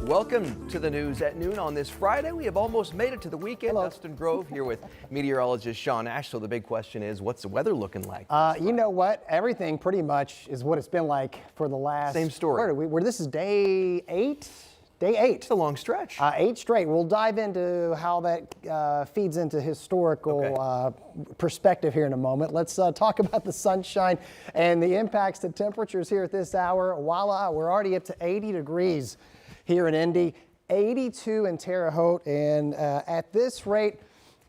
Welcome to the news at noon on this Friday. We have almost made it to the weekend. Hello. Dustin Grove here with meteorologist Sean Ash. So the big question is, what's the weather looking like? You know what? Everything pretty much is what it's been like for the last. Same story. This is day 8. Day 8. It's a long stretch. 8 straight. We'll dive into how that feeds into historical perspective here in a moment. Let's talk about the sunshine and the impacts to temperatures here at this hour. Voila, we're already up to 80 degrees here in Indy, 82 in Terre Haute, and at this rate,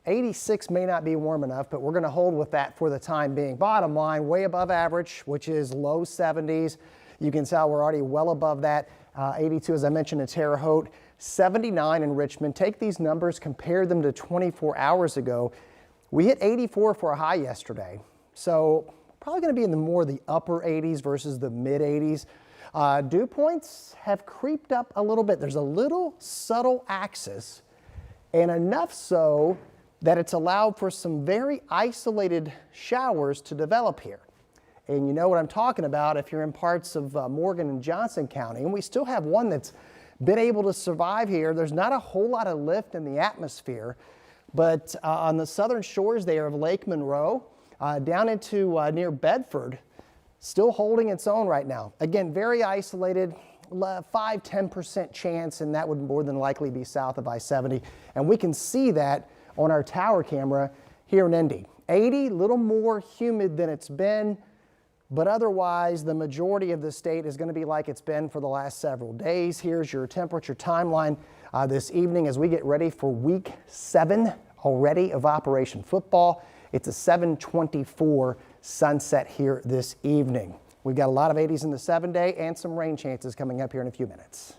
86 may not be warm enough, but we're going to hold with that for the time being. Bottom line, way above average, which is low 70s. You can tell we're already well above that. 82, as I mentioned, in Terre Haute, 79 in Richmond. Take these numbers, compare them to 24 hours ago. We hit 84 for a high yesterday. So probably going to be in the upper 80s versus the mid 80s. Dew points have creeped up a little bit. There's a little subtle axis, and enough so that it's allowed for some very isolated showers to develop here. And you know what I'm talking about if you're in parts of Morgan and Johnson County. And we still have one that's been able to survive here. There's not a whole lot of lift in the atmosphere, but on the southern shores there of Lake Monroe, down into near Bedford, still holding its own right now. Again, very isolated, 5–10% chance, and that would more than likely be south of I-70. And we can see that on our tower camera here in Indy. 80, a little more humid than it's been. But otherwise, the majority of the state is going to be like it's been for the last several days. Here's your temperature timeline this evening as we get ready for week 7 already of Operation Football. It's a 7:24 sunset here this evening. We've got a lot of 80s in the 7-day and some rain chances coming up here in a few minutes.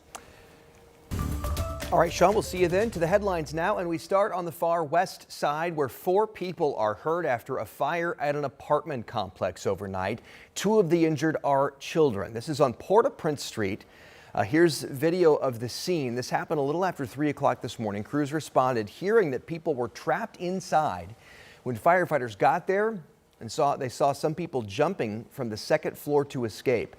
All right, Sean, we'll see you then. To the headlines now, and we start on the far west side where 4 people are hurt after a fire at an apartment complex overnight. 2 of the injured are children. This is on Port-au-Prince Street. Here's video of the scene. This happened a little after 3 o'clock this morning. Crews responded hearing that people were trapped inside. When firefighters got there and they saw some people jumping from the 2nd floor to escape.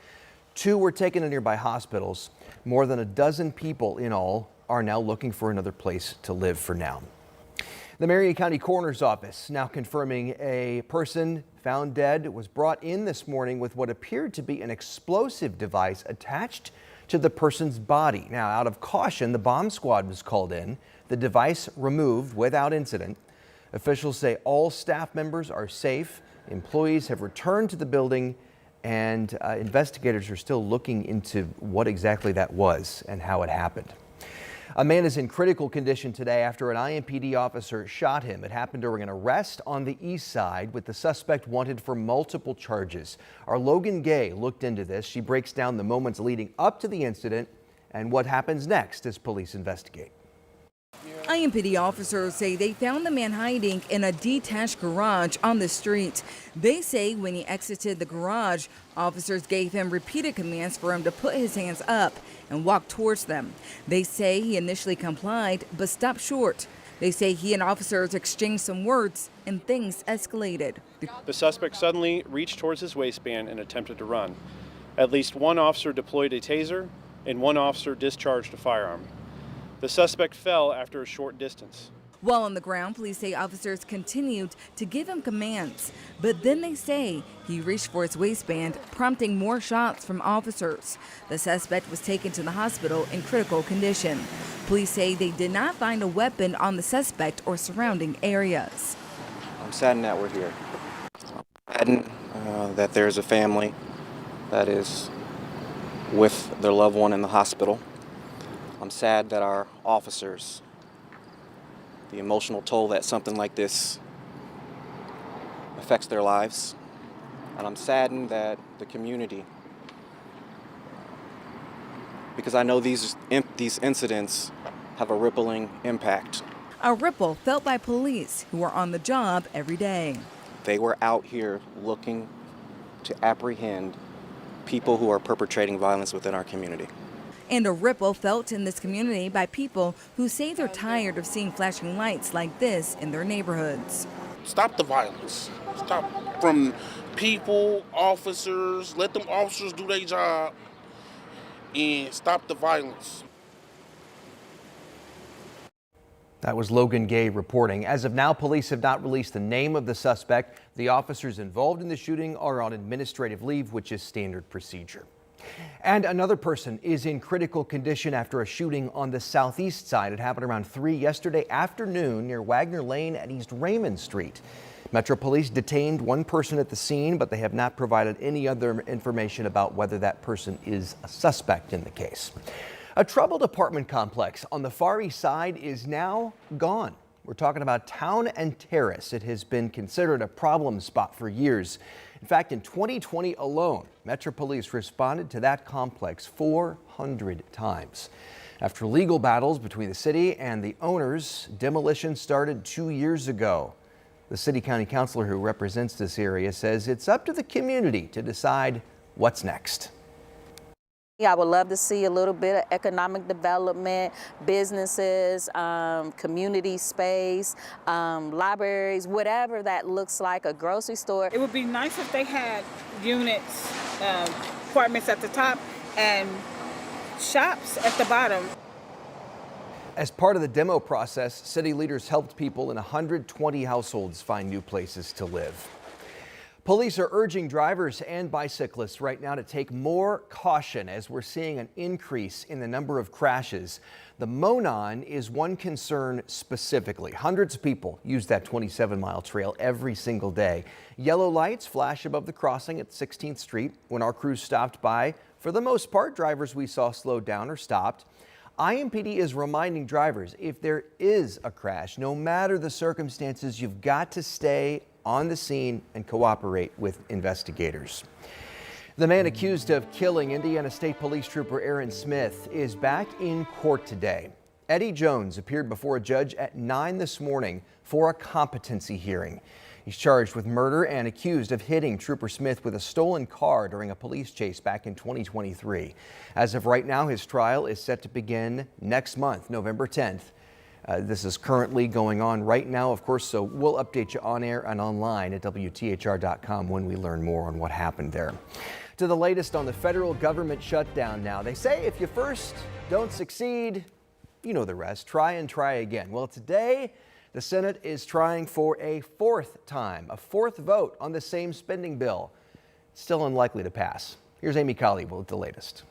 2 were taken to nearby hospitals. More than a dozen people in all are now looking for another place to live for now. The Marion County Coroner's Office now confirming a person found dead was brought in this morning with what appeared to be an explosive device attached to the person's body. Now, out of caution, the bomb squad was called in. The device removed without incident. Officials say all staff members are safe. Employees have returned to the building, and investigators are still looking into what exactly that was and how it happened. A man is in critical condition today after an IMPD officer shot him. It happened during an arrest on the east side with the suspect wanted for multiple charges. Our Logan Gay looked into this. She breaks down the moments leading up to the incident and what happens next as police investigate. IMPD officers say they found the man hiding in a detached garage on the street. They say when he exited the garage, officers gave him repeated commands for him to put his hands up and walk towards them. They say he initially complied but stopped short. They say he and officers exchanged some words and things escalated. The suspect suddenly reached towards his waistband and attempted to run. At least one officer deployed a taser and one officer discharged a firearm. The suspect fell after a short distance. While on the ground, police say officers continued to give him commands, but then they say he reached for his waistband, prompting more shots from officers. The suspect was taken to the hospital in critical condition. Police say they did not find a weapon on the suspect or surrounding areas. I'm saddened that we're here. Saddened that there's a family that is with their loved one in the hospital. I'm sad that our officers, the emotional toll that something like this affects their lives. And I'm saddened that the community, because I know these incidents have a rippling impact. A ripple felt by police who are on the job every day. They were out here looking to apprehend people who are perpetrating violence within our community. And a ripple felt in this community by people who say they're tired of seeing flashing lights like this in their neighborhoods. Stop the violence. Stop from people, officers. Let them officers do their job and stop the violence. That was Logan Gay reporting. As of now, police have not released the name of the suspect. The officers involved in the shooting are on administrative leave, which is standard procedure. And another person is in critical condition after a shooting on the southeast side. It happened around 3 yesterday afternoon near Wagner Lane at East Raymond Street. Metro Police detained one person at the scene, but they have not provided any other information about whether that person is a suspect in the case. A troubled apartment complex on the Far East Side is now gone. We're talking about Town and Terrace. It has been considered a problem spot for years. In fact, in 2020 alone, Metro Police responded to that complex 400 times. After legal battles between the city and the owners, demolition started 2 years ago. The city county councilor who represents this area says it's up to the community to decide what's next. I would love to see a little bit of economic development, businesses, community space, libraries, whatever that looks like, a grocery store. It would be nice if they had units, apartments at the top and shops at the bottom. As part of the demo process, city leaders helped people in 120 households find new places to live. Police are urging drivers and bicyclists right now to take more caution as we're seeing an increase in the number of crashes. The Monon is one concern specifically. Hundreds of people use that 27-mile trail every single day. Yellow lights flash above the crossing at 16th Street. When our crews stopped by, for the most part, drivers we saw slowed down or stopped. IMPD is reminding drivers if there is a crash, no matter the circumstances, you've got to stay on the scene and cooperate with investigators. The man accused of killing Indiana State Police Trooper Aaron Smith is back in court today. Eddie Jones appeared before a judge at 9 this morning for a competency hearing. He's charged with murder and accused of hitting Trooper Smith with a stolen car during a police chase back in 2023. As of right now, his trial is set to begin next month, November 10th. This is currently going on right now, of course, so we'll update you on air and online at WTHR.com when we learn more on what happened there. To the latest on the federal government shutdown now. They say if you first don't succeed, you know the rest. Try and try again. Well, today, the Senate is trying for a fourth vote on the same spending bill. It's still unlikely to pass. Here's Amy Colley with the latest.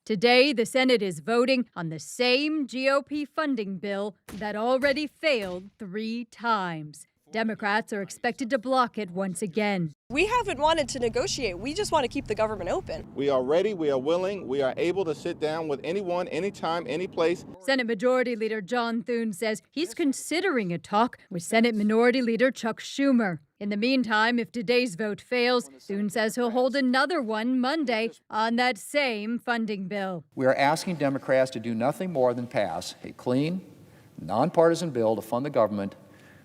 Today, the Senate is voting on the same GOP funding bill that already failed 3 times. Democrats are expected to block it once again. We haven't wanted to negotiate. We just want to keep the government open. We are ready, we are willing, we are able to sit down with anyone, anytime, any place. Senate Majority Leader John Thune says he's considering a talk with Senate Minority Leader Chuck Schumer. In the meantime, if today's vote fails, Thune says he'll hold another one Monday on that same funding bill. We are asking Democrats to do nothing more than pass a clean, nonpartisan bill to fund the government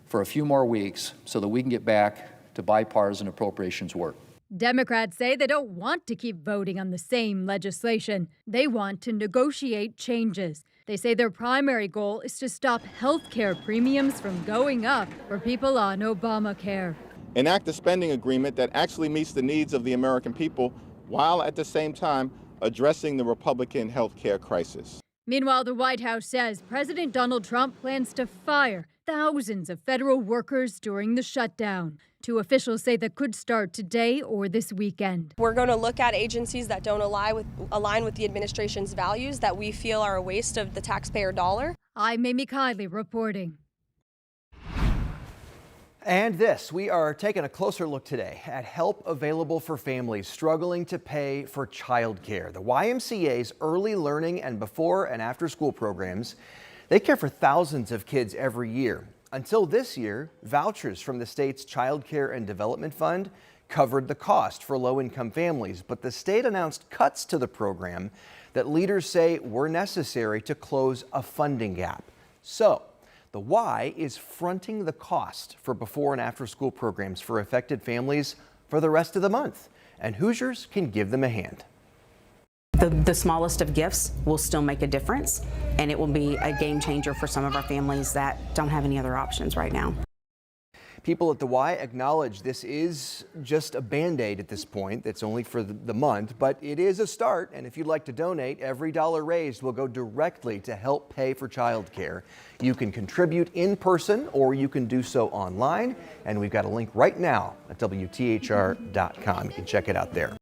for a few more weeks so that we can get back to bipartisan appropriations work. Democrats say they don't want to keep voting on the same legislation. They want to negotiate changes. They say their primary goal is to stop health care premiums from going up for people on Obamacare. Enact a spending agreement that actually meets the needs of the American people while at the same time addressing the Republican health care crisis. Meanwhile, the White House says President Donald Trump plans to fire thousands of federal workers during the shutdown. 2 officials say that could start today or this weekend. We're going to look at agencies that don't align with the administration's values that we feel are a waste of the taxpayer dollar. I'm Amy Kiley reporting. And this, we are taking a closer look today at help available for families struggling to pay for childcare. The YMCA's early learning and before and after school programs, they care for thousands of kids every year. Until this year, vouchers from the state's Child Care and Development Fund covered the cost for low-income families, but the state announced cuts to the program that leaders say were necessary to close a funding gap. So, the Y is fronting the cost for before and after school programs for affected families for the rest of the month, and Hoosiers can give them a hand. The smallest of gifts will still make a difference, and it will be a game changer for some of our families that don't have any other options right now. People at the Y acknowledge this is just a Band-Aid at this point. It's only for the month, but it is a start. And if you'd like to donate, every dollar raised will go directly to help pay for childcare. You can contribute in person or you can do so online. And we've got a link right now at WTHR.com. You can check it out there.